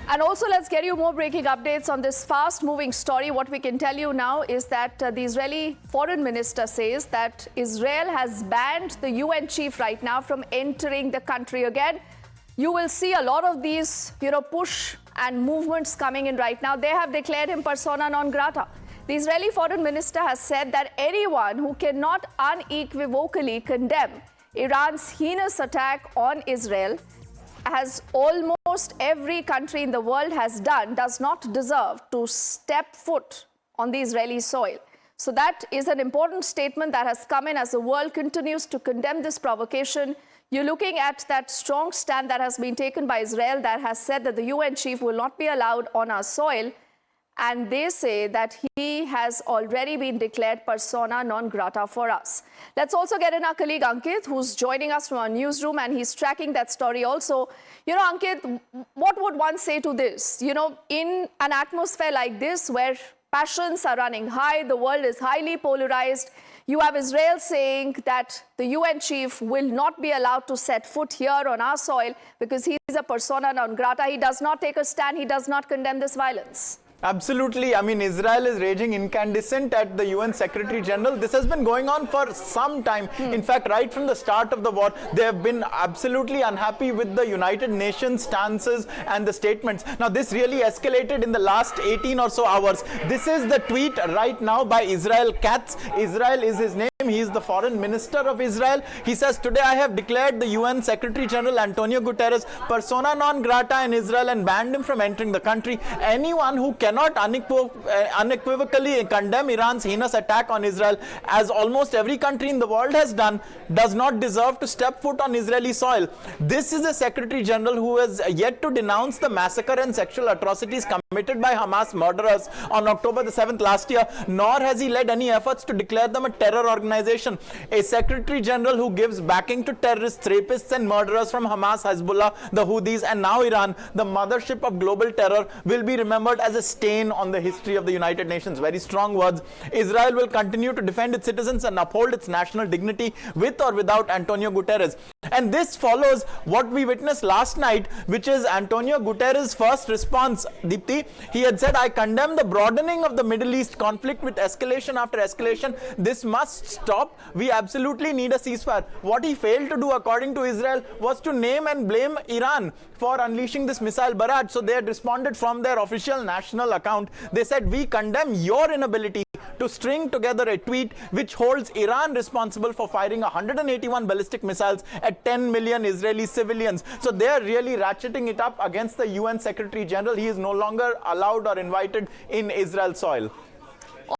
And also, let's get you more breaking updates on this fast-moving story. What we can tell you now is that the Israeli foreign minister says that Israel has banned the UN chief right now from entering the country again. You will see a lot of these, push and movements coming in right now. They have declared him persona non grata. The Israeli foreign minister has said that anyone who cannot unequivocally condemn Iran's heinous attack on Israel, as almost every country in the world has done, does not deserve to step foot on the Israeli soil. So that is an important statement that has come in as the world continues to condemn this provocation. You're looking at that strong stand that has been taken by Israel that has said that the UN chief will not be allowed on our soil. And they say that he has already been declared persona non grata for us. Let's also get in our colleague Ankit, who's joining us from our newsroom, and he's tracking that story also. Ankit, what would one say to this? In an atmosphere like this, where passions are running high, the world is highly polarized, you have Israel saying that the UN chief will not be allowed to set foot here on our soil because he's a persona non grata. He does not take a stand. He does not condemn this violence. Absolutely. I mean, Israel is raging incandescent at the UN Secretary General. This has been going on for some time. In fact, right from the start of the war, they have been absolutely unhappy with the United Nations stances and the statements. Now, this really escalated in the last 18 or so hours. This is the tweet right now by Israel Katz. Israel is his name. He is the foreign minister of Israel. He says, today I have declared the UN Secretary General Antonio Guterres persona non grata in Israel and banned him from entering the country. Anyone who cannot unequivocally condemn Iran's heinous attack on Israel, as almost every country in the world has done, does not deserve to step foot on Israeli soil. This is a Secretary General who has yet to denounce the massacre and sexual atrocities committed by Hamas murderers on October the 7th last year, nor has he led any efforts to declare them a terror organization. A Secretary General who gives backing to terrorists, rapists and murderers from Hamas, Hezbollah, the Houthis and now Iran, the mothership of global terror, will be remembered as a stain on the history of the United Nations. Very strong words. Israel will continue to defend its citizens and uphold its national dignity with or without Antonio Guterres. And this follows what we witnessed last night, which is Antonio Guterres' first response. Deepti, he had said, I condemn the broadening of the Middle East conflict with escalation after escalation. This must stop. We absolutely need a ceasefire. What he failed to do, according to Israel, was to name and blame Iran for unleashing this missile barrage. So they had responded from their official national account. They said, we condemn your inability to string together a tweet which holds Iran responsible for firing 181 ballistic missiles at 10 million Israeli civilians. So they are really ratcheting it up against the UN Secretary General. He is no longer allowed or invited in Israel's soil.